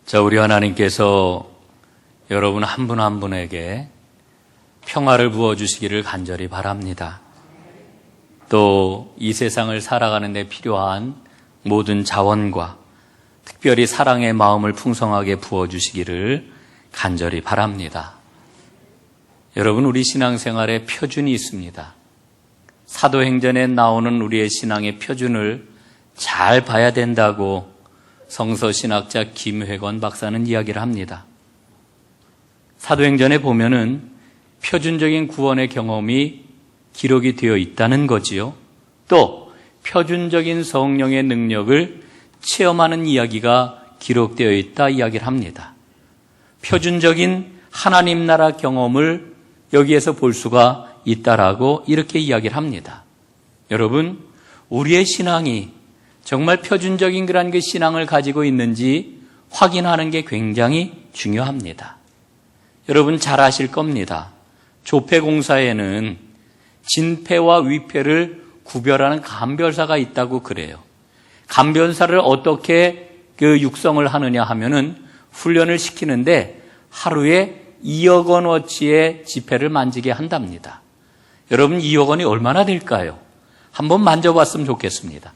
자, 우리 하나님께서 여러분 한 분 한 분에게 평화를 부어주시기를 간절히 바랍니다. 또 이 세상을 살아가는 데 필요한 모든 자원과 특별히 사랑의 마음을 풍성하게 부어주시기를 간절히 바랍니다. 여러분, 우리 신앙생활에 표준이 있습니다. 사도행전에 나오는 우리의 신앙의 표준을 잘 봐야 된다고 성서신학자 김회건 박사는 이야기를 합니다. 사도행전에 보면은 표준적인 구원의 경험이 기록이 되어 있다는 거지요. 또 표준적인 성령의 능력을 체험하는 이야기가 기록되어 있다 이야기를 합니다. 표준적인 하나님 나라 경험을 여기에서 볼 수가 있다라고 이렇게 이야기를 합니다. 여러분, 우리의 신앙이 정말 표준적인 그런 그 신앙을 가지고 있는지 확인하는 게 굉장히 중요합니다. 여러분 잘 아실 겁니다. 조폐공사에는 진폐와 위폐를 구별하는 감별사가 있다고 그래요. 감별사를 어떻게 그 육성을 하느냐 하면은 훈련을 시키는데 하루에 2억 원어치의 지폐를 만지게 한답니다. 여러분 2억 원이 얼마나 될까요? 한번 만져봤으면 좋겠습니다.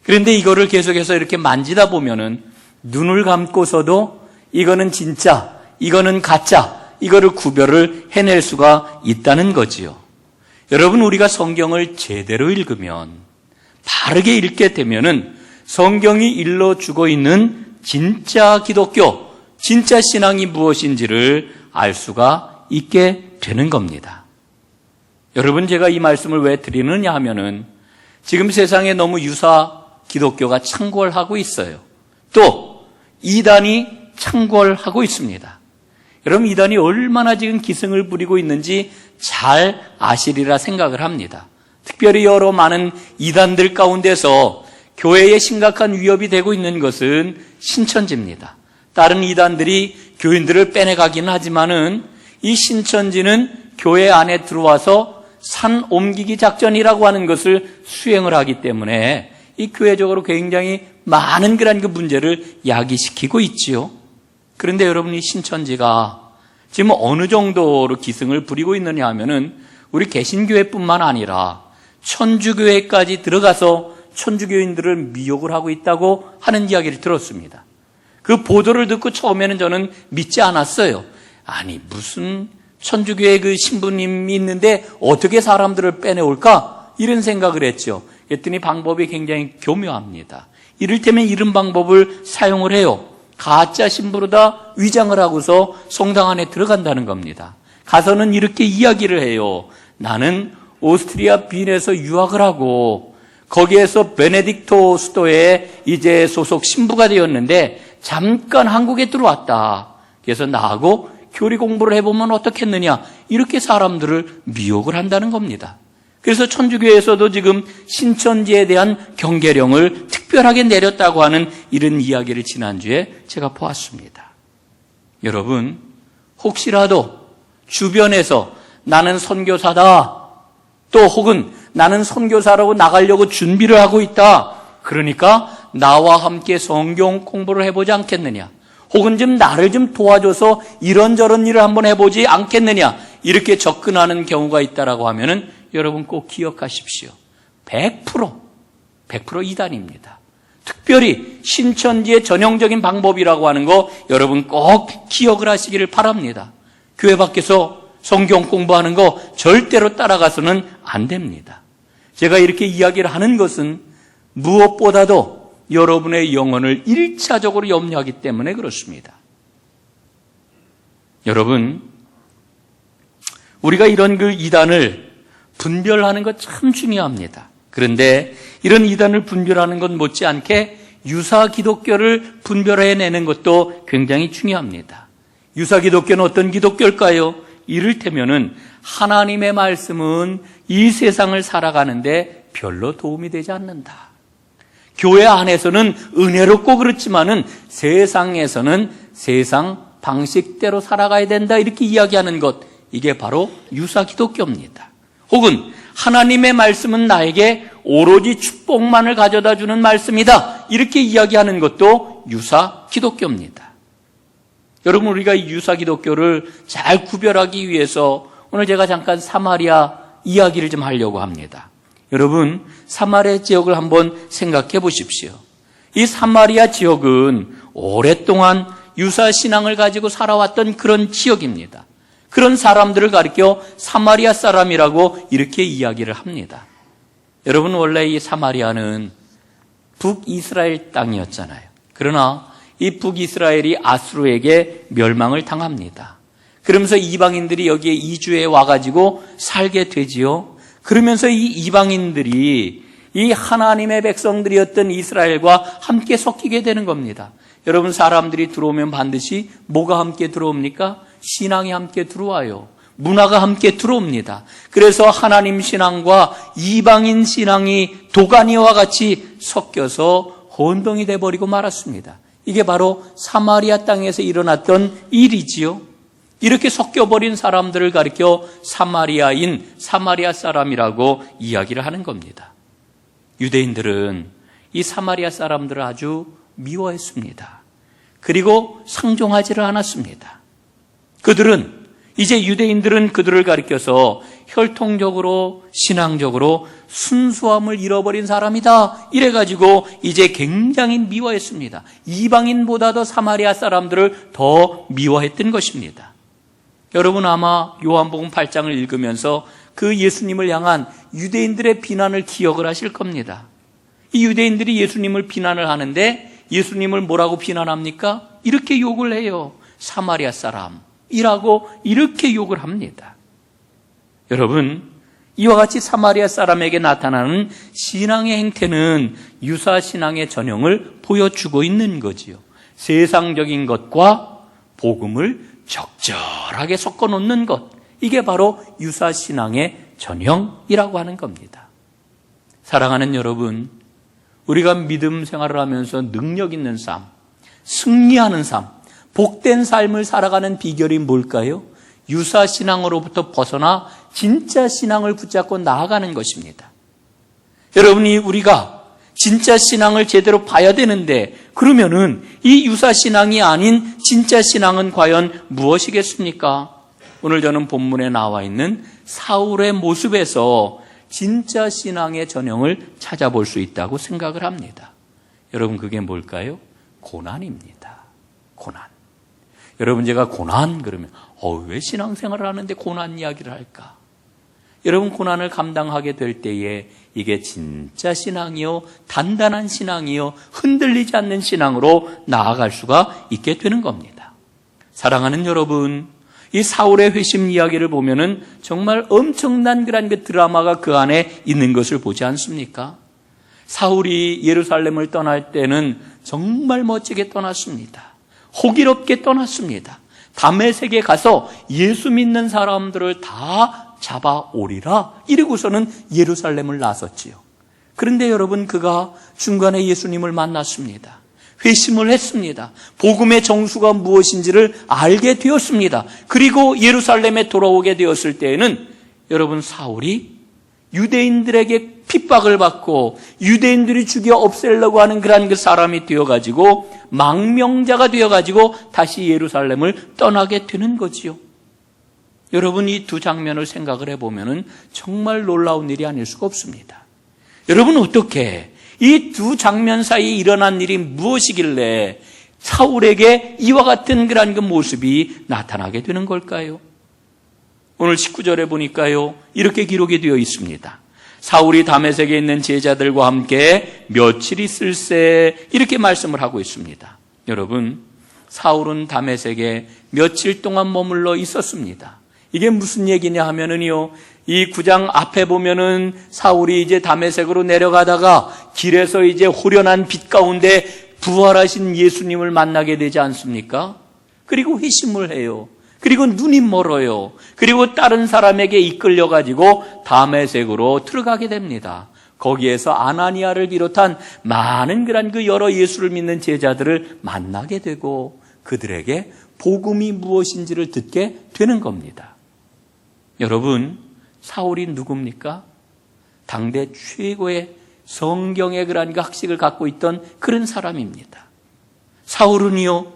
그런데 이거를 계속해서 이렇게 만지다 보면은 눈을 감고서도 이거는 진짜, 이거는 가짜, 이거를 구별을 해낼 수가 있다는 거지요. 여러분, 우리가 성경을 제대로 읽으면, 바르게 읽게 되면은 성경이 일러주고 있는 진짜 기독교, 진짜 신앙이 무엇인지를 알 수가 있게 되는 겁니다. 여러분, 제가 이 말씀을 왜 드리느냐 하면은 지금 세상에 너무 유사 기독교가 창궐하고 있어요. 또 이단이 창궐하고 있습니다. 여러분, 이단이 얼마나 지금 기승을 부리고 있는지 잘 아시리라 생각을 합니다. 특별히 여러 많은 이단들 가운데서 교회에 심각한 위협이 되고 있는 것은 신천지입니다. 다른 이단들이 교인들을 빼내가기는 하지만은 이 신천지는 교회 안에 들어와서 산 옮기기 작전이라고 하는 것을 수행을 하기 때문에 이 교회적으로 굉장히 많은 그런 그 문제를 야기시키고 있지요. 그런데 여러분, 이 신천지가 지금 어느 정도로 기승을 부리고 있느냐 하면은 우리 개신교회뿐만 아니라 천주교회까지 들어가서 천주교인들을 미혹을 하고 있다고 하는 이야기를 들었습니다. 그 보도를 듣고 처음에는 저는 믿지 않았어요. 아니, 무슨 천주교회 그 신부님이 있는데 어떻게 사람들을 빼내올까? 이런 생각을 했죠. 그랬더니 방법이 굉장히 교묘합니다. 이를테면 이런 방법을 사용을 해요. 가짜 신부로다 위장을 하고서 성당 안에 들어간다는 겁니다. 가서는 이렇게 이야기를 해요. 나는 오스트리아 빈에서 유학을 하고 거기에서 베네딕토 수도에 이제 소속 신부가 되었는데 잠깐 한국에 들어왔다. 그래서 나하고 교리 공부를 해보면 어떻겠느냐. 이렇게 사람들을 미혹을 한다는 겁니다. 그래서 천주교에서도 지금 신천지에 대한 경계령을 특별하게 내렸다고 하는 이런 이야기를 지난주에 제가 보았습니다. 여러분, 혹시라도 주변에서 나는 선교사다, 또 혹은 나는 선교사라고 나가려고 준비를 하고 있다, 그러니까 나와 함께 성경 공부를 해보지 않겠느냐, 혹은 좀 나를 좀 도와줘서 이런저런 일을 한번 해보지 않겠느냐, 이렇게 접근하는 경우가 있다라고 하면은 여러분 꼭 기억하십시오. 100% 이단입니다. 특별히 신천지의 전형적인 방법이라고 하는 거 여러분 꼭 기억을 하시기를 바랍니다. 교회 밖에서 성경 공부하는 거 절대로 따라가서는 안 됩니다. 제가 이렇게 이야기를 하는 것은 무엇보다도 여러분의 영혼을 1차적으로 염려하기 때문에 그렇습니다. 여러분, 우리가 이런 그 이단을 분별하는 것 참 중요합니다. 그런데 이런 이단을 분별하는 것 못지않게 유사 기독교를 분별해내는 것도 굉장히 중요합니다. 유사 기독교는 어떤 기독교일까요? 이를테면은 하나님의 말씀은 이 세상을 살아가는데 별로 도움이 되지 않는다. 교회 안에서는 은혜롭고 그렇지만은 세상에서는 세상 방식대로 살아가야 된다, 이렇게 이야기하는 것, 이게 바로 유사 기독교입니다. 혹은 하나님의 말씀은 나에게 오로지 축복만을 가져다 주는 말씀이다, 이렇게 이야기하는 것도 유사 기독교입니다. 여러분, 우리가 이 유사 기독교를 잘 구별하기 위해서 오늘 제가 잠깐 사마리아 이야기를 좀 하려고 합니다. 여러분, 사마리아 지역을 한번 생각해 보십시오. 이 사마리아 지역은 오랫동안 유사 신앙을 가지고 살아왔던 그런 지역입니다. 그런 사람들을 가리켜 사마리아 사람이라고 이렇게 이야기를 합니다. 여러분, 원래 이 사마리아는 북이스라엘 땅이었잖아요. 그러나 이 북이스라엘이 아수르에게 멸망을 당합니다. 그러면서 이방인들이 여기에 이주해 와가지고 살게 되지요. 그러면서 이 이방인들이 이 하나님의 백성들이었던 이스라엘과 함께 섞이게 되는 겁니다. 여러분, 사람들이 들어오면 반드시 뭐가 함께 들어옵니까? 신앙이 함께 들어와요. 문화가 함께 들어옵니다. 그래서 하나님 신앙과 이방인 신앙이 도가니와 같이 섞여서 혼동이 돼버리고 말았습니다. 이게 바로 사마리아 땅에서 일어났던 일이지요. 이렇게 섞여버린 사람들을 가리켜 사마리아인, 사마리아 사람이라고 이야기를 하는 겁니다. 유대인들은 이 사마리아 사람들을 아주 미워했습니다. 그리고 상종하지를 않았습니다. 유대인들은 그들을 가리켜서 혈통적으로, 신앙적으로 순수함을 잃어버린 사람이다. 이래가지고 이제 굉장히 미워했습니다. 이방인보다도 사마리아 사람들을 더 미워했던 것입니다. 여러분, 아마 요한복음 8장을 읽으면서 그 예수님을 향한 유대인들의 비난을 기억을 하실 겁니다. 이 유대인들이 예수님을 비난을 하는데 예수님을 뭐라고 비난합니까? 이렇게 욕을 해요. 사마리아 사람이라고 이렇게 욕을 합니다. 여러분, 이와 같이 사마리아 사람에게 나타나는 신앙의 행태는 유사 신앙의 전형을 보여주고 있는 거지요. 세상적인 것과 복음을 적절하게 섞어 놓는 것, 이게 바로 유사 신앙의 전형이라고 하는 겁니다. 사랑하는 여러분, 우리가 믿음 생활을 하면서 능력 있는 삶, 승리하는 삶, 복된 삶을 살아가는 비결이 뭘까요? 유사 신앙으로부터 벗어나 진짜 신앙을 붙잡고 나아가는 것입니다. 여러분이 우리가 진짜 신앙을 제대로 봐야 되는데, 그러면은 이 유사 신앙이 아닌 진짜 신앙은 과연 무엇이겠습니까? 오늘 저는 본문에 나와 있는 사울의 모습에서 진짜 신앙의 전형을 찾아볼 수 있다고 생각을 합니다. 여러분, 그게 뭘까요? 고난입니다. 고난. 여러분, 제가 고난 그러면 왜 신앙생활을 하는데 고난 이야기를 할까? 여러분, 고난을 감당하게 될 때에 이게 진짜 신앙이요, 단단한 신앙이요, 흔들리지 않는 신앙으로 나아갈 수가 있게 되는 겁니다. 사랑하는 여러분, 이 사울의 회심 이야기를 보면은 정말 엄청난 그 드라마가 그 안에 있는 것을 보지 않습니까? 사울이 예루살렘을 떠날 때는 정말 멋지게 떠났습니다. 호기롭게 떠났습니다. 다메섹에 가서 예수 믿는 사람들을 다 잡아오리라 이러고서는 예루살렘을 나섰지요. 그런데 여러분, 그가 중간에 예수님을 만났습니다. 회심을 했습니다. 복음의 정수가 무엇인지를 알게 되었습니다. 그리고 예루살렘에 돌아오게 되었을 때에는 여러분, 사울이 유대인들에게 핍박을 받고 유대인들이 죽여 없애려고 하는 그런 그 사람이 되어가지고 망명자가 되어가지고 다시 예루살렘을 떠나게 되는 거지요. 여러분, 이 두 장면을 생각을 해보면 정말 놀라운 일이 아닐 수가 없습니다. 여러분, 어떻게 이 두 장면 사이에 일어난 일이 무엇이길래 사울에게 이와 같은 그런 그 모습이 나타나게 되는 걸까요? 오늘 19절에 보니까요, 이렇게 기록이 되어 있습니다. 사울이 다메섹에 있는 제자들과 함께 며칠 있을세, 이렇게 말씀을 하고 있습니다. 여러분, 사울은 다메섹에 며칠 동안 머물러 있었습니다. 이게 무슨 얘기냐 하면은요, 이 9장 앞에 보면은 사울이 이제 다메섹으로 내려가다가 길에서 이제 호련한 빛 가운데 부활하신 예수님을 만나게 되지 않습니까? 그리고 회심을 해요. 그리고 눈이 멀어요. 그리고 다른 사람에게 이끌려가지고 다메섹으로 들어가게 됩니다. 거기에서 아나니아를 비롯한 많은 그 여러 예수를 믿는 제자들을 만나게 되고 그들에게 복음이 무엇인지를 듣게 되는 겁니다. 여러분, 사울이 누굽니까? 당대 최고의 성경의 그런 학식을 갖고 있던 그런 사람입니다. 사울은요,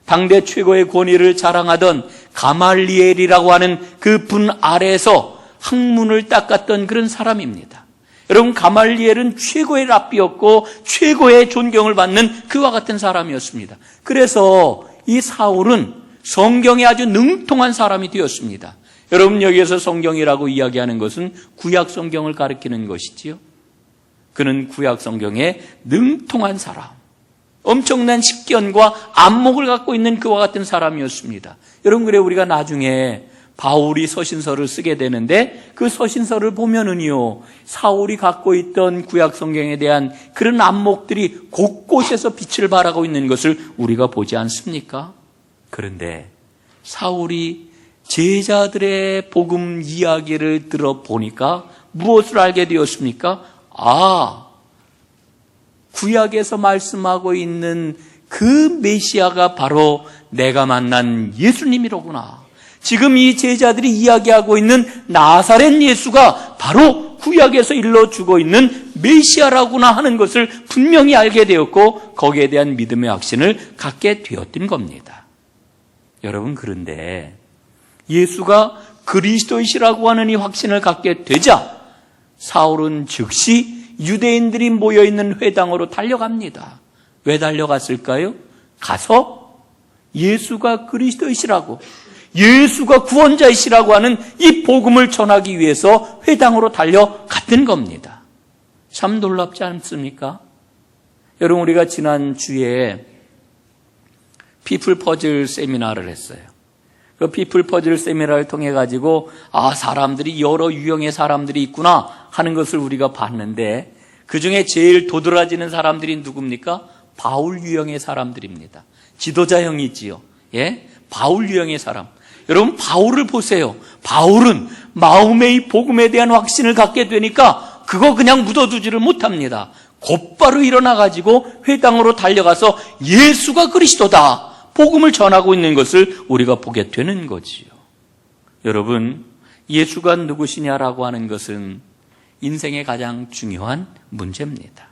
당대 최고의 권위를 자랑하던 가말리엘이라고 하는 그 분 아래에서 학문을 닦았던 그런 사람입니다. 여러분, 가말리엘은 최고의 랍비였고 최고의 존경을 받는 그와 같은 사람이었습니다. 그래서 이 사울은 성경에 아주 능통한 사람이 되었습니다. 여러분, 여기에서 성경이라고 이야기하는 것은 구약 성경을 가리키는 것이지요. 그는 구약 성경에 능통한 사람, 엄청난 식견과 안목을 갖고 있는 그와 같은 사람이었습니다. 여러분, 그래 우리가 나중에 바울이 서신서를 쓰게 되는데 그 서신서를 보면은요, 사울이 갖고 있던 구약 성경에 대한 그런 안목들이 곳곳에서 빛을 발하고 있는 것을 우리가 보지 않습니까? 그런데 사울이 제자들의 복음 이야기를 들어보니까 무엇을 알게 되었습니까? 구약에서 말씀하고 있는 그 메시아가 바로 내가 만난 예수님이로구나. 지금 이 제자들이 이야기하고 있는 나사렛 예수가 바로 구약에서 일러주고 있는 메시아라구나 하는 것을 분명히 알게 되었고 거기에 대한 믿음의 확신을 갖게 되었던 겁니다. 여러분, 그런데 예수가 그리스도이시라고 하는 이 확신을 갖게 되자 사울은 즉시 유대인들이 모여있는 회당으로 달려갑니다. 왜 달려갔을까요? 가서 예수가 그리스도이시라고, 예수가 구원자이시라고 하는 이 복음을 전하기 위해서 회당으로 달려갔던 겁니다. 참 놀랍지 않습니까? 여러분, 우리가 지난 주에 피플 퍼즐 세미나를 했어요. 그 피플 퍼즐 세미나를 통해 가지고 사람들이 여러 유형의 사람들이 있구나 하는 것을 우리가 봤는데 그 중에 제일 도드라지는 사람들이 누굽니까? 바울 유형의 사람들입니다. 지도자형이지요. 예? 바울 유형의 사람. 여러분, 바울을 보세요. 바울은 마음의 이 복음에 대한 확신을 갖게 되니까 그거 그냥 묻어두지를 못합니다. 곧바로 일어나 가지고 회당으로 달려가서 예수가 그리스도다, 복음을 전하고 있는 것을 우리가 보게 되는 거지요. 여러분, 예수가 누구시냐라고 하는 것은 인생의 가장 중요한 문제입니다.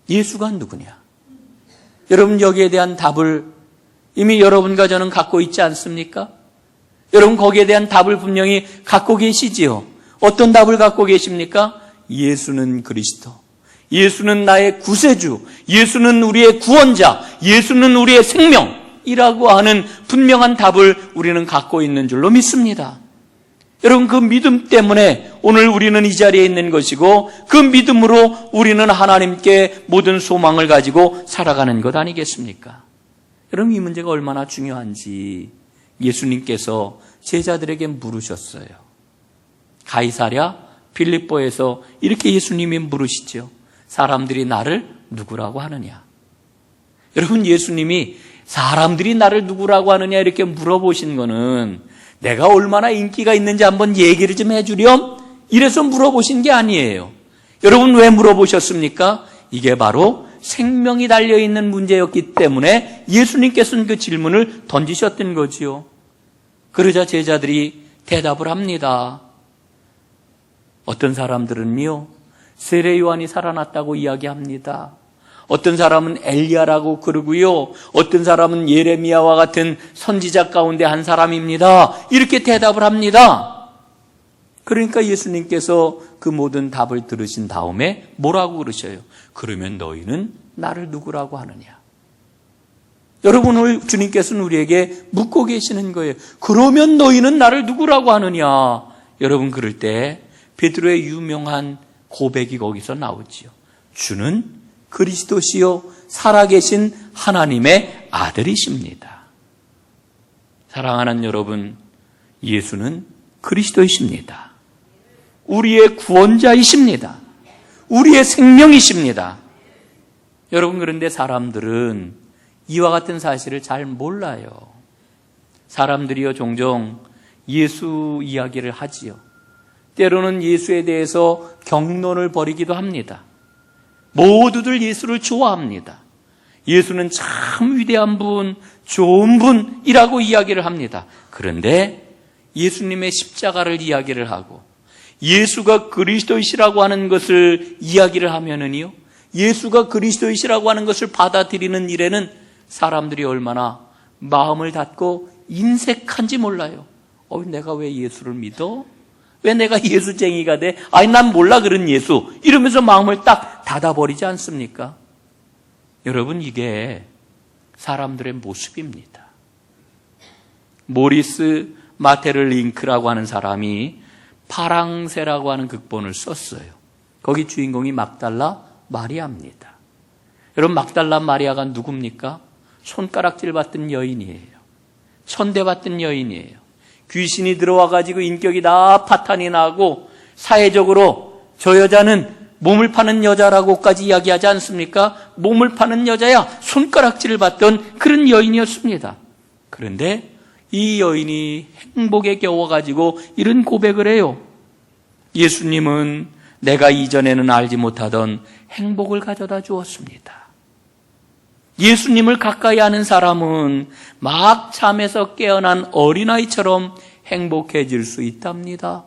예수가 누구냐? 여러분, 여기에 대한 답을 이미 여러분과 저는 갖고 있지 않습니까? 여러분, 거기에 대한 답을 분명히 갖고 계시지요. 어떤 답을 갖고 계십니까? 예수는 그리스도, 예수는 나의 구세주, 예수는 우리의 구원자, 예수는 우리의 생명이라고 하는 분명한 답을 우리는 갖고 있는 줄로 믿습니다. 여러분, 그 믿음 때문에 오늘 우리는 이 자리에 있는 것이고 그 믿음으로 우리는 하나님께 모든 소망을 가지고 살아가는 것 아니겠습니까? 여러분, 이 문제가 얼마나 중요한지 예수님께서 제자들에게 물으셨어요. 가이사랴 빌립보에서 이렇게 예수님이 물으시죠. 사람들이 나를 누구라고 하느냐? 여러분, 예수님이 사람들이 나를 누구라고 하느냐 이렇게 물어보신 거는 내가 얼마나 인기가 있는지 한번 얘기를 좀 해주렴, 이래서 물어보신 게 아니에요. 여러분, 왜 물어보셨습니까? 이게 바로 생명이 달려있는 문제였기 때문에 예수님께서는 그 질문을 던지셨던 거지요. 그러자 제자들이 대답을 합니다. 어떤 사람들은요, 세례 요한이 살아났다고 이야기합니다. 어떤 사람은 엘리야라고 그러고요, 어떤 사람은 예레미야와 같은 선지자 가운데 한 사람입니다, 이렇게 대답을 합니다. 그러니까 예수님께서 그 모든 답을 들으신 다음에 뭐라고 그러셔요? 그러면 너희는 나를 누구라고 하느냐? 여러분, 오늘 주님께서는 우리에게 묻고 계시는 거예요. 그러면 너희는 나를 누구라고 하느냐? 여러분, 그럴 때 베드로의 유명한 고백이 거기서 나오지요. 주는 그리스도시요 살아계신 하나님의 아들이십니다. 사랑하는 여러분, 예수는 그리스도이십니다. 우리의 구원자이십니다. 우리의 생명이십니다. 여러분, 그런데 사람들은 이와 같은 사실을 잘 몰라요. 사람들이요, 종종 예수 이야기를 하지요. 때로는 예수에 대해서 경론을 벌이기도 합니다. 모두들 예수를 좋아합니다. 예수는 참 위대한 분, 좋은 분이라고 이야기를 합니다. 그런데 예수님의 십자가를 이야기를 하고 예수가 그리스도이시라고 하는 것을 이야기를 하면은요, 예수가 그리스도이시라고 하는 것을 받아들이는 일에는 사람들이 얼마나 마음을 닫고 인색한지 몰라요. 내가 왜 예수를 믿어? 왜 내가 예수쟁이가 돼? 난 몰라 그런 예수. 이러면서 마음을 딱 닫아버리지 않습니까? 여러분, 이게 사람들의 모습입니다. 모리스 마테를링크라고 하는 사람이 파랑새라고 하는 극본을 썼어요. 거기 주인공이 막달라 마리아입니다. 여러분, 막달라 마리아가 누굽니까? 손가락질 받던 여인이에요. 천대받던 여인이에요. 귀신이 들어와가지고 인격이 다 파탄이 나고 사회적으로 저 여자는 몸을 파는 여자라고까지 이야기하지 않습니까? 몸을 파는 여자야. 손가락질을 받던 그런 여인이었습니다. 그런데 이 여인이 행복에 겨워가지고 이런 고백을 해요. 예수님은 내가 이전에는 알지 못하던 행복을 가져다 주었습니다. 예수님을 가까이 하는 사람은 막 잠에서 깨어난 어린아이처럼 행복해질 수 있답니다.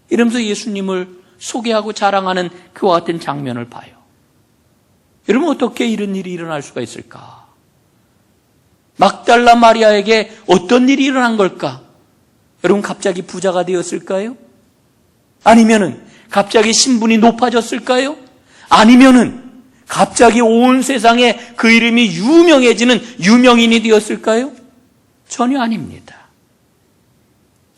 이러면서 예수님을 소개하고 자랑하는 그와 같은 장면을 봐요. 여러분, 어떻게 이런 일이 일어날 수가 있을까? 막달라 마리아에게 어떤 일이 일어난 걸까? 여러분, 갑자기 부자가 되었을까요? 아니면은 갑자기 신분이 높아졌을까요? 아니면은 갑자기 온 세상에 그 이름이 유명해지는 유명인이 되었을까요? 전혀 아닙니다.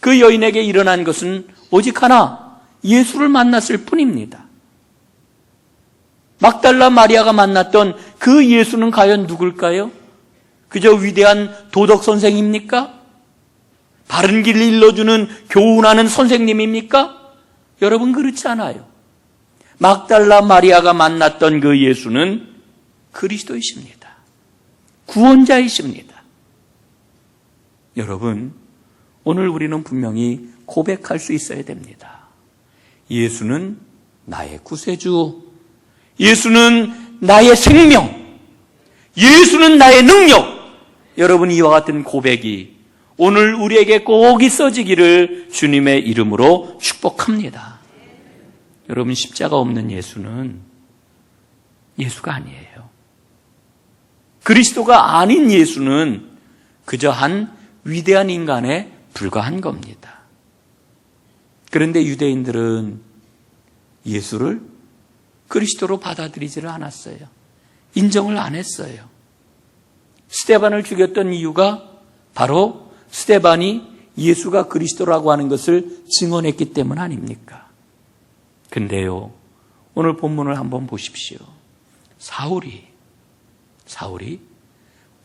그 여인에게 일어난 것은 오직 하나, 예수를 만났을 뿐입니다. 막달라 마리아가 만났던 그 예수는 과연 누굴까요? 그저 위대한 도덕 선생입니까? 바른 길을 일러주는 교훈하는 선생님입니까? 여러분, 그렇지 않아요. 막달라 마리아가 만났던 그 예수는 그리스도이십니다. 구원자이십니다. 여러분, 오늘 우리는 분명히 고백할 수 있어야 됩니다. 예수는 나의 구세주, 예수는 나의 생명, 예수는 나의 능력. 여러분, 이와 같은 고백이 오늘 우리에게 꼭 있어지기를 주님의 이름으로 축복합니다. 여러분, 십자가 없는 예수는 예수가 아니에요. 그리스도가 아닌 예수는 그저 한 위대한 인간에 불과한 겁니다. 그런데 유대인들은 예수를 그리스도로 받아들이지를 않았어요. 인정을 안 했어요. 스데반을 죽였던 이유가 바로 스데반이 예수가 그리스도라고 하는 것을 증언했기 때문 아닙니까? 근데요, 오늘 본문을 한번 보십시오. 사울이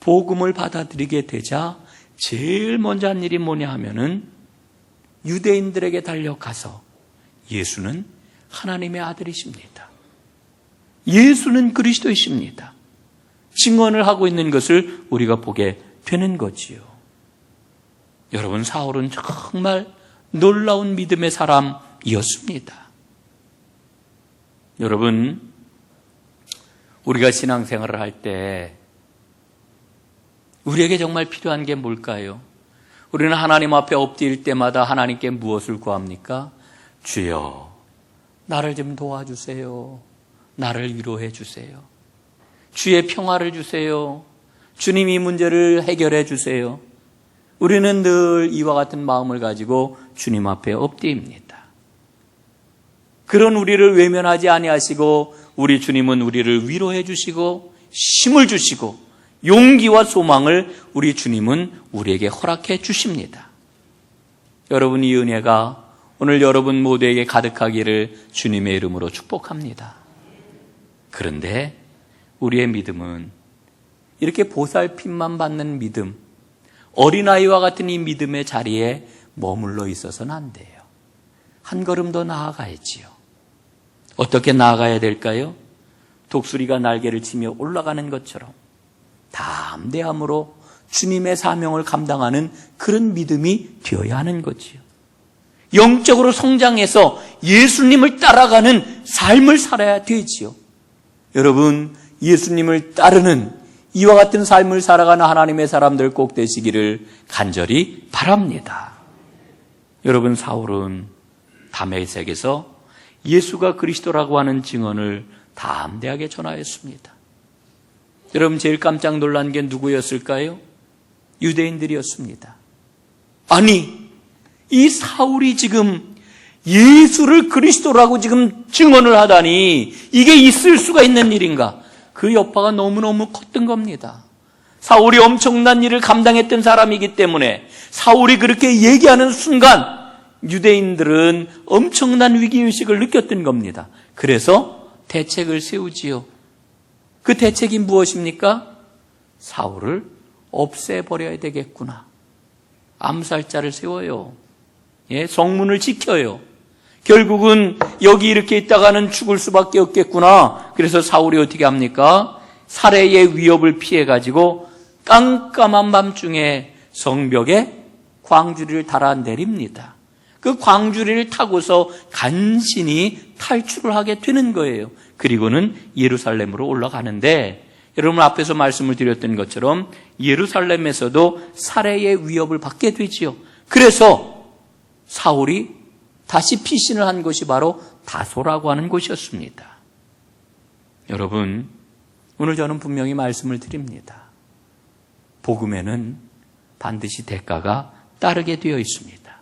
복음을 받아들이게 되자 제일 먼저 한 일이 뭐냐 하면은 유대인들에게 달려가서 예수는 하나님의 아들이십니다. 예수는 그리스도이십니다. 증언을 하고 있는 것을 우리가 보게 되는 거지요. 여러분, 사울은 정말 놀라운 믿음의 사람이었습니다. 여러분, 우리가 신앙생활을 할 때 우리에게 정말 필요한 게 뭘까요? 우리는 하나님 앞에 엎드릴 때마다 하나님께 무엇을 구합니까? 주여, 나를 좀 도와주세요. 나를 위로해 주세요. 주의 평화를 주세요. 주님, 이 문제를 해결해 주세요. 우리는 늘 이와 같은 마음을 가지고 주님 앞에 엎드립니다. 그런 우리를 외면하지 아니하시고 우리 주님은 우리를 위로해 주시고 힘을 주시고 용기와 소망을 우리 주님은 우리에게 허락해 주십니다. 여러분, 이 은혜가 오늘 여러분 모두에게 가득하기를 주님의 이름으로 축복합니다. 그런데 우리의 믿음은 이렇게 보살핌만 받는 믿음, 어린아이와 같은 이 믿음의 자리에 머물러 있어서는 안 돼요. 한 걸음 더 나아가야지요. 어떻게 나아가야 될까요? 독수리가 날개를 치며 올라가는 것처럼 담대함으로 주님의 사명을 감당하는 그런 믿음이 되어야 하는 거지요. 영적으로 성장해서 예수님을 따라가는 삶을 살아야 되지요. 여러분, 예수님을 따르는 이와 같은 삶을 살아가는 하나님의 사람들 꼭 되시기를 간절히 바랍니다. 여러분, 사울은 다메섹에서 예수가 그리스도라고 하는 증언을 담대하게 전하였습니다. 여러분 제일 깜짝 놀란 게 누구였을까요? 유대인들이었습니다. 아니, 이 사울이 지금 예수를 그리스도라고 지금 증언을 하다니 이게 있을 수가 있는 일인가? 그 여파가 너무너무 컸던 겁니다. 사울이 엄청난 일을 감당했던 사람이기 때문에 사울이 그렇게 얘기하는 순간 유대인들은 엄청난 위기의식을 느꼈던 겁니다. 그래서 대책을 세우지요. 그 대책이 무엇입니까? 사울을 없애버려야 되겠구나. 암살자를 세워요. 예, 성문을 지켜요. 결국은 여기 이렇게 있다가는 죽을 수밖에 없겠구나. 그래서 사울이 어떻게 합니까? 살해의 위협을 피해가지고 깜깜한 밤중에 성벽에 광주리를 달아 내립니다. 그 광주리를 타고서 간신히 탈출을 하게 되는 거예요. 그리고는 예루살렘으로 올라가는데, 여러분 앞에서 말씀을 드렸던 것처럼 예루살렘에서도 살해의 위협을 받게 되지요. 그래서 사울이 다시 피신을 한 곳이 바로 다소라고 하는 곳이었습니다. 여러분, 오늘 저는 분명히 말씀을 드립니다. 복음에는 반드시 대가가 따르게 되어 있습니다.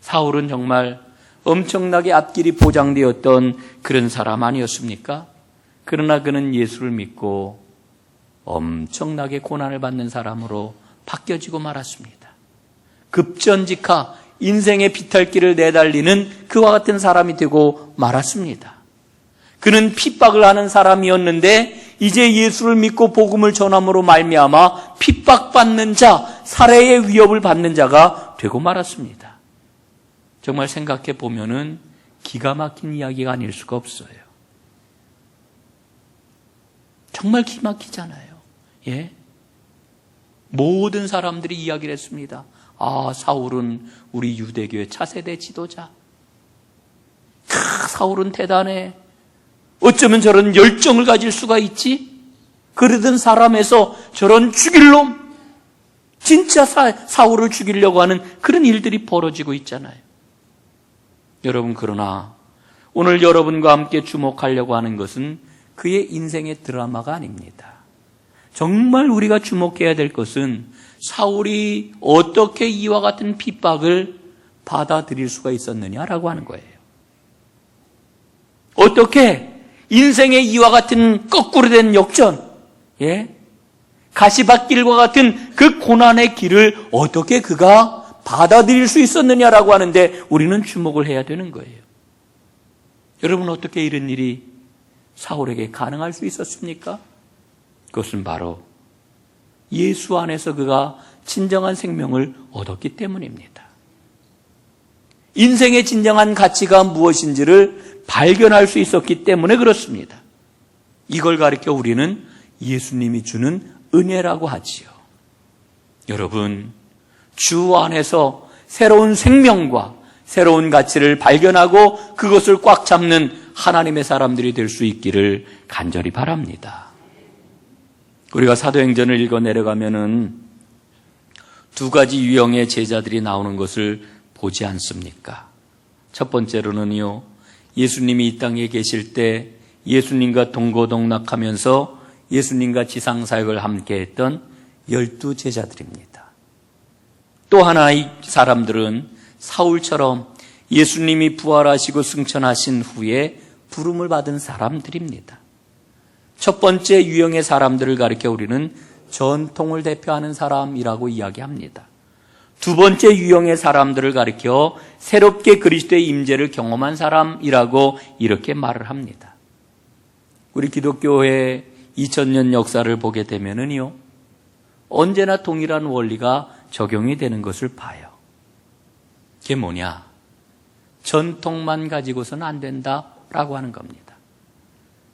사울은 정말 엄청나게 앞길이 보장되었던 그런 사람 아니었습니까? 그러나 그는 예수를 믿고 엄청나게 고난을 받는 사람으로 바뀌어지고 말았습니다. 급전직하 인생의 비탈길을 내달리는 그와 같은 사람이 되고 말았습니다. 그는 핍박을 하는 사람이었는데 이제 예수를 믿고 복음을 전함으로 말미암아 핍박받는 자, 살해의 위협을 받는 자가 되고 말았습니다. 정말 생각해 보면은 기가 막힌 이야기가 아닐 수가 없어요. 정말 기막히잖아요. 예? 모든 사람들이 이야기를 했습니다. 아, 사울은 우리 유대교의 차세대 지도자. 사울은 대단해. 어쩌면 저런 열정을 가질 수가 있지? 그러던 사람에서 저런 죽일 놈, 진짜 사울을 죽이려고 하는 그런 일들이 벌어지고 있잖아요. 여러분, 그러나 오늘 여러분과 함께 주목하려고 하는 것은 그의 인생의 드라마가 아닙니다. 정말 우리가 주목해야 될 것은 사울이 어떻게 이와 같은 핍박을 받아들일 수가 있었느냐라고 하는 거예요. 어떻게 인생의 이와 같은 거꾸로 된 역전, 예? 가시밭길과 같은 그 고난의 길을 어떻게 그가 받아들일 수 있었느냐라고 하는데 우리는 주목을 해야 되는 거예요. 여러분, 어떻게 이런 일이 사울에게 가능할 수 있었습니까? 그것은 바로 예수 안에서 그가 진정한 생명을 얻었기 때문입니다. 인생의 진정한 가치가 무엇인지를 발견할 수 있었기 때문에 그렇습니다. 이걸 가리켜 우리는 예수님이 주는 은혜라고 하지요. 여러분, 주 안에서 새로운 생명과 새로운 가치를 발견하고 그것을 꽉 잡는 하나님의 사람들이 될 수 있기를 간절히 바랍니다. 우리가 사도행전을 읽어 내려가면은 두 가지 유형의 제자들이 나오는 것을 보지 않습니까? 첫 번째로는요, 예수님이 이 땅에 계실 때 예수님과 동고동락하면서 예수님과 지상사역을 함께 했던 12 제자들입니다. 또 하나의 사람들은 사울처럼 예수님이 부활하시고 승천하신 후에 부름을 받은 사람들입니다. 첫 번째 유형의 사람들을 가리켜 우리는 전통을 대표하는 사람이라고 이야기합니다. 두 번째 유형의 사람들을 가리켜 새롭게 그리스도의 임재를 경험한 사람이라고 이렇게 말을 합니다. 우리 기독교의 2000년 역사를 보게 되면은요, 언제나 동일한 원리가 적용이 되는 것을 봐요. 그게 뭐냐? 전통만 가지고서는 안 된다라고 하는 겁니다.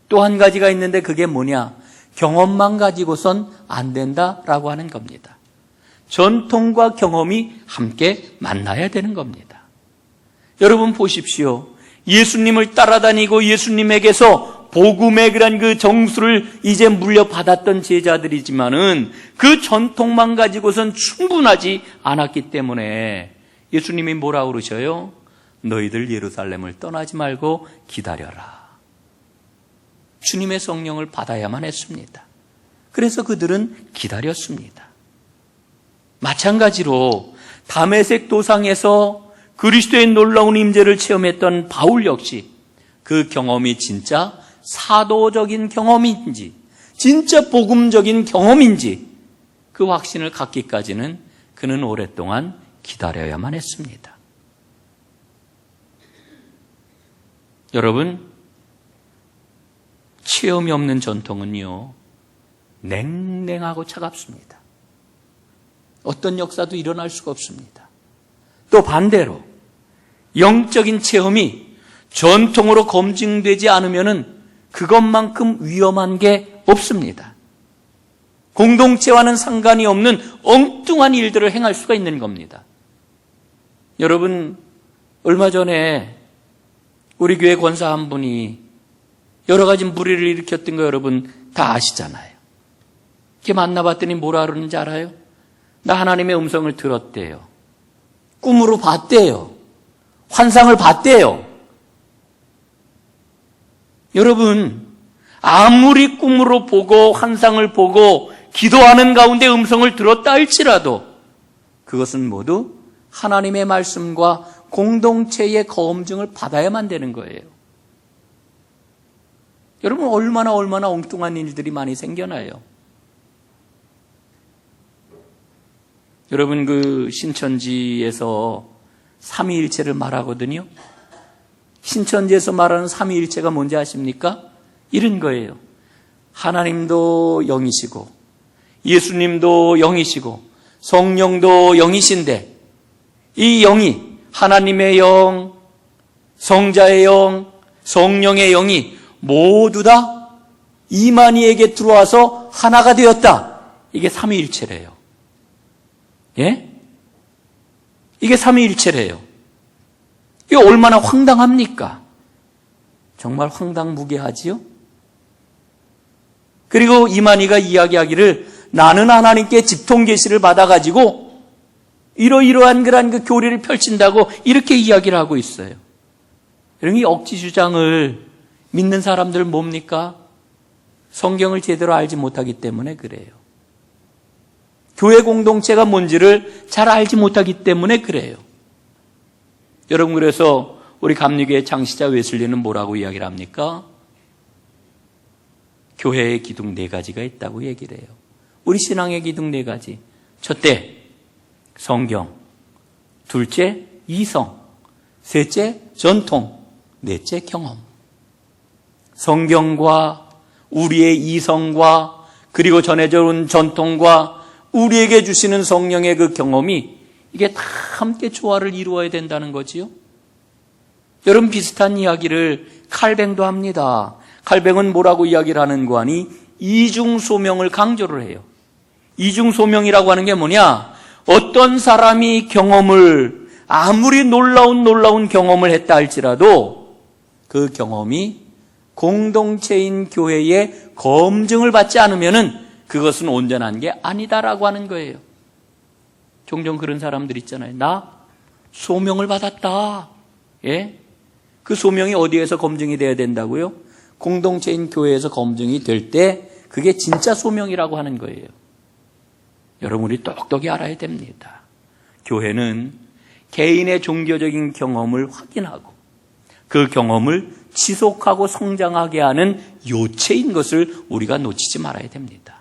또 한 가지가 있는데 그게 뭐냐? 경험만 가지고선 안 된다라고 하는 겁니다. 전통과 경험이 함께 만나야 되는 겁니다. 여러분 보십시오. 예수님을 따라다니고 예수님에게서 복음의 그런 그 정수를 이제 물려받았던 제자들이지만은 그 전통만 가지고선 충분하지 않았기 때문에 예수님이 뭐라고 그러셔요? 너희들 예루살렘을 떠나지 말고 기다려라. 주님의 성령을 받아야만 했습니다. 그래서 그들은 기다렸습니다. 마찬가지로 다메섹 도상에서 그리스도의 놀라운 임재를 체험했던 바울 역시 그 경험이 진짜 사도적인 경험인지 진짜 복음적인 경험인지 그 확신을 갖기까지는 그는 오랫동안 기다려야만 했습니다. 여러분, 체험이 없는 전통은요, 냉랭하고 차갑습니다. 어떤 역사도 일어날 수가 없습니다. 또 반대로 영적인 체험이 전통으로 검증되지 않으면은 그것만큼 위험한 게 없습니다. 공동체와는 상관이 없는 엉뚱한 일들을 행할 수가 있는 겁니다. 여러분, 얼마 전에 우리 교회 권사 한 분이 여러 가지 무리를 일으켰던 거 여러분 다 아시잖아요. 이렇게 만나봤더니 뭐라 그러는지 알아요? 나 하나님의 음성을 들었대요. 꿈으로 봤대요. 환상을 봤대요. 여러분, 아무리 꿈으로 보고 환상을 보고 기도하는 가운데 음성을 들었다 할지라도 그것은 모두 하나님의 말씀과 공동체의 검증을 받아야만 되는 거예요. 여러분, 얼마나 엉뚱한 일들이 많이 생겨나요. 여러분, 그 신천지에서 삼위일체를 말하거든요. 신천지에서 말하는 삼위일체가 뭔지 아십니까? 이런 거예요. 하나님도 영이시고 예수님도 영이시고 성령도 영이신데 이 영이 하나님의 영, 성자의 영, 성령의 영이 모두 다 이만희에게 들어와서 하나가 되었다. 이게 삼위일체래요. 예? 이게 삼위일체래요. 이게 얼마나 황당합니까? 정말 황당무계하지요? 그리고 이만희가 이야기하기를 나는 하나님께 집통계시를 받아가지고 이러이러한 그 교리를 펼친다고 이렇게 이야기를 하고 있어요. 여러분, 이 억지 주장을 믿는 사람들 뭡니까? 성경을 제대로 알지 못하기 때문에 그래요. 교회 공동체가 뭔지를 잘 알지 못하기 때문에 그래요. 여러분, 그래서 우리 감리교회 창시자 웨슬리는 뭐라고 이야기를 합니까? 교회의 기둥 4가지가 있다고 얘기를 해요. 우리 신앙의 기둥 4가지. 첫째, 성경. 둘째, 이성. 셋째, 전통. 넷째, 경험. 성경과 우리의 이성과 그리고 전해져 온 전통과 우리에게 주시는 성령의 그 경험이 이게 다 함께 조화를 이루어야 된다는 거지요. 여러분, 비슷한 이야기를 칼뱅도 합니다. 칼뱅은 뭐라고 이야기를 하는고 하니 이중소명을 강조를 해요. 이중소명이라고 하는 게 뭐냐? 어떤 사람이 경험을 아무리 놀라운 경험을 했다 할지라도 그 경험이 공동체인 교회의 검증을 받지 않으면은 그것은 온전한 게 아니다라고 하는 거예요. 종종 그런 사람들 있잖아요. 나 소명을 받았다. 예? 그 소명이 어디에서 검증이 돼야 된다고요? 공동체인 교회에서 검증이 될 때 그게 진짜 소명이라고 하는 거예요. 여러분, 우리 똑똑히 알아야 됩니다. 교회는 개인의 종교적인 경험을 확인하고 그 경험을 지속하고 성장하게 하는 요체인 것을 우리가 놓치지 말아야 됩니다.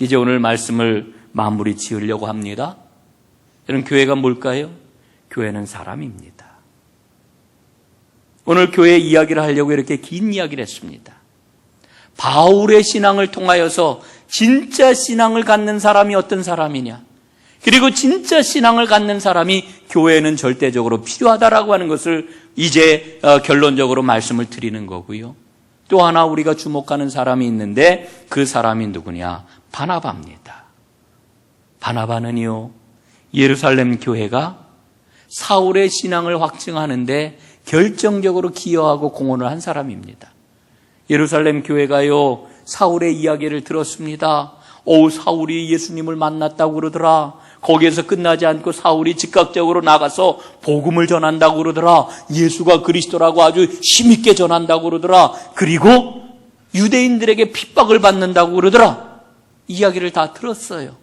이제 오늘 말씀을 마무리 지으려고 합니다. 여러분, 교회가 뭘까요? 교회는 사람입니다. 오늘 교회 이야기를 하려고 이렇게 긴 이야기를 했습니다. 바울의 신앙을 통하여서 진짜 신앙을 갖는 사람이 어떤 사람이냐, 그리고 진짜 신앙을 갖는 사람이 교회에는 절대적으로 필요하다라고 하는 것을 이제 결론적으로 말씀을 드리는 거고요. 또 하나 우리가 주목하는 사람이 있는데 그 사람이 누구냐? 바나바입니다. 바나바는요, 예루살렘 교회가 사울의 신앙을 확증하는데 결정적으로 기여하고 공헌을 한 사람입니다. 예루살렘 교회가요, 사울의 이야기를 들었습니다. 사울이 예수님을 만났다고 그러더라. 거기에서 끝나지 않고 사울이 즉각적으로 나가서 복음을 전한다고 그러더라. 예수가 그리스도라고 아주 힘있게 전한다고 그러더라. 그리고 유대인들에게 핍박을 받는다고 그러더라. 이야기를 다 들었어요.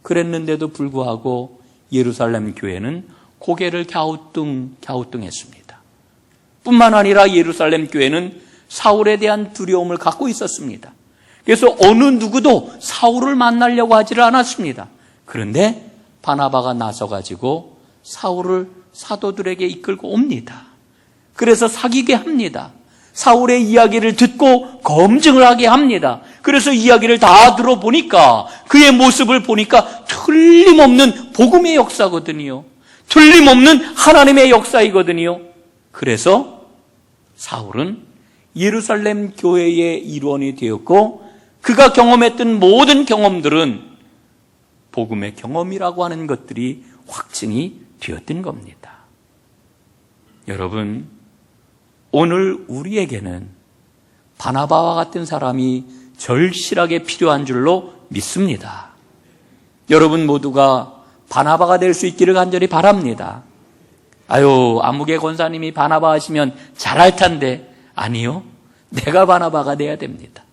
그랬는데도 불구하고 예루살렘 교회는 고개를 갸우뚱했습니다. 뿐만 아니라 예루살렘 교회는 사울에 대한 두려움을 갖고 있었습니다. 그래서 어느 누구도 사울을 만나려고 하지를 않았습니다. 그런데 바나바가 나서가지고 사울을 사도들에게 이끌고 옵니다. 그래서 사귀게 합니다. 사울의 이야기를 듣고 검증을 하게 합니다. 그래서 이야기를 다 들어보니까 그의 모습을 보니까 틀림없는 복음의 역사거든요. 틀림없는 하나님의 역사이거든요. 그래서 사울은 예루살렘 교회의 일원이 되었고 그가 경험했던 모든 경험들은 복음의 경험이라고 하는 것들이 확증이 되었던 겁니다. 여러분, 오늘 우리에게는 바나바와 같은 사람이 절실하게 필요한 줄로 믿습니다. 여러분 모두가 바나바가 될 수 있기를 간절히 바랍니다. 아유, 아무개 권사님이 바나바 하시면 잘할 텐데. 아니요, 내가 바나바가 돼야 됩니다.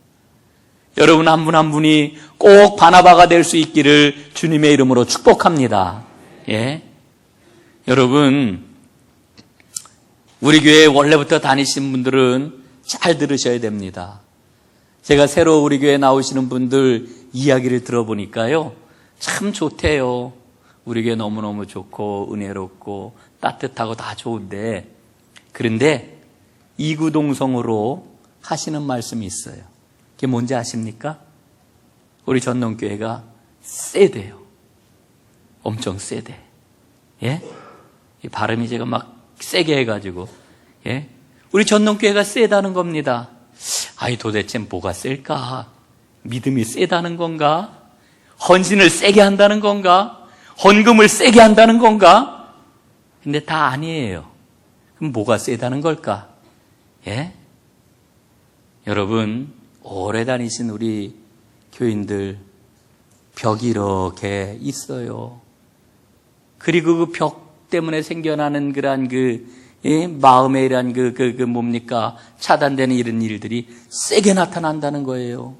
여러분 한 분 한 분이 꼭 바나바가 될 수 있기를 주님의 이름으로 축복합니다. 예, 여러분, 우리 교회에 원래부터 다니신 분들은 잘 들으셔야 됩니다. 제가 새로 우리 교회에 나오시는 분들 이야기를 들어보니까요, 참 좋대요. 우리 교회 너무너무 좋고 은혜롭고 따뜻하고 다 좋은데, 그런데 이구동성으로 하시는 말씀이 있어요. 그게 뭔지 아십니까? 우리 전농교회가 세대요. 엄청 세대. 예? 이 발음이 제가 막 세게 해가지고, 예? 우리 전농교회가 세다는 겁니다. 아이, 도대체 뭐가 셀까? 믿음이 세다는 건가? 헌신을 세게 한다는 건가? 헌금을 세게 한다는 건가? 근데 다 아니에요. 그럼 뭐가 세다는 걸까? 예? 여러분, 오래 다니신 우리 교인들, 벽이 이렇게 있어요. 그리고 그 벽 때문에 생겨나는 그러한 마음에 이런 뭡니까? 차단되는 이런 일들이 세게 나타난다는 거예요.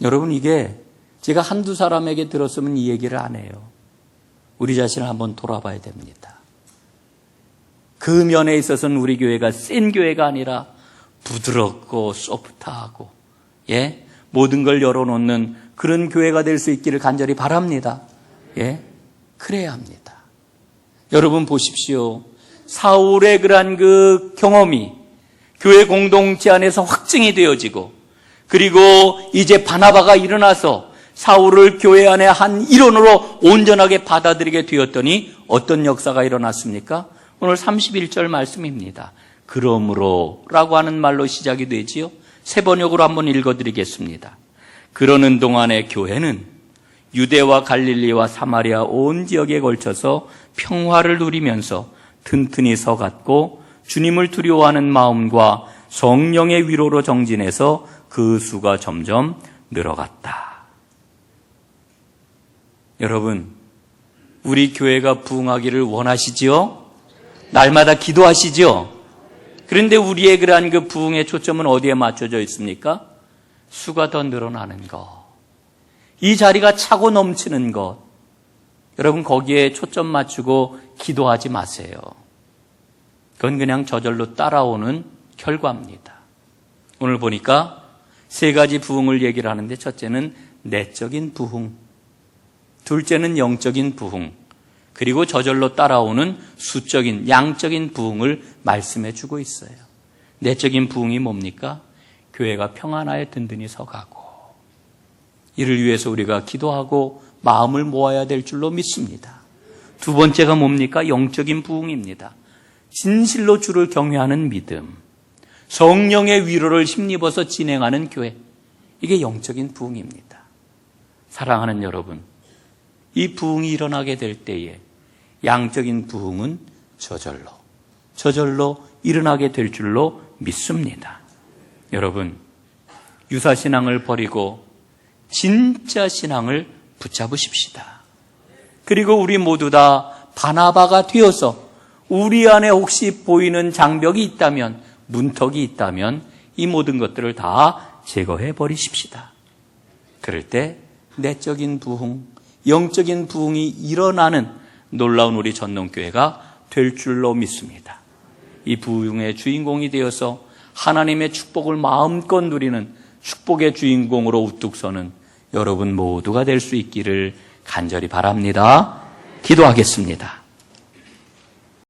여러분, 이게 제가 한두 사람에게 들었으면 이 얘기를 안 해요. 우리 자신을 한번 돌아봐야 됩니다. 그 면에 있어서는 우리 교회가 센 교회가 아니라 부드럽고 소프트하고, 예, 모든 걸 열어놓는 그런 교회가 될 수 있기를 간절히 바랍니다. 예, 그래야 합니다. 여러분 보십시오. 사울의 그러한 그 경험이 교회 공동체 안에서 확증이 되어지고, 그리고 이제 바나바가 일어나서 사울을 교회 안에 한 일원으로 온전하게 받아들이게 되었더니 어떤 역사가 일어났습니까? 오늘 31절 말씀입니다. 그러므로 라고 하는 말로 시작이 되지요. 세 번역으로 한번 읽어드리겠습니다. 그러는 동안에 교회는 유대와 갈릴리와 사마리아 온 지역에 걸쳐서 평화를 누리면서 튼튼히 서갔고 주님을 두려워하는 마음과 성령의 위로로 정진해서 그 수가 점점 늘어갔다. 여러분, 우리 교회가 부흥하기를 원하시지요? 날마다 기도하시지요? 그런데 우리의 그러한 그 부흥의 초점은 어디에 맞춰져 있습니까? 수가 더 늘어나는 것, 이 자리가 차고 넘치는 것. 여러분, 거기에 초점 맞추고 기도하지 마세요. 그건 그냥 저절로 따라오는 결과입니다. 오늘 보니까 세 가지 부흥을 얘기를 하는데, 첫째는 내적인 부흥, 둘째는 영적인 부흥, 그리고 저절로 따라오는 수적인, 양적인 부흥을 말씀해 주고 있어요. 내적인 부흥이 뭡니까? 교회가 평안하에 든든히 서가고, 이를 위해서 우리가 기도하고 마음을 모아야 될 줄로 믿습니다. 두 번째가 뭡니까? 영적인 부흥입니다. 진실로 주를 경외하는 믿음, 성령의 위로를 힘입어서 진행하는 교회, 이게 영적인 부흥입니다. 사랑하는 여러분, 이 부흥이 일어나게 될 때에 양적인 부흥은 저절로 일어나게 될 줄로 믿습니다. 여러분, 유사신앙을 버리고 진짜 신앙을 붙잡으십시다. 그리고 우리 모두 다 바나바가 되어서 우리 안에 혹시 보이는 장벽이 있다면, 문턱이 있다면 이 모든 것들을 다 제거해 버리십시다. 그럴 때 내적인 부흥, 영적인 부흥이 일어나는 놀라운 우리 전농교회가 될 줄로 믿습니다. 이 부흥의 주인공이 되어서 하나님의 축복을 마음껏 누리는 축복의 주인공으로 우뚝 서는 여러분 모두가 될 수 있기를 간절히 바랍니다. 기도하겠습니다.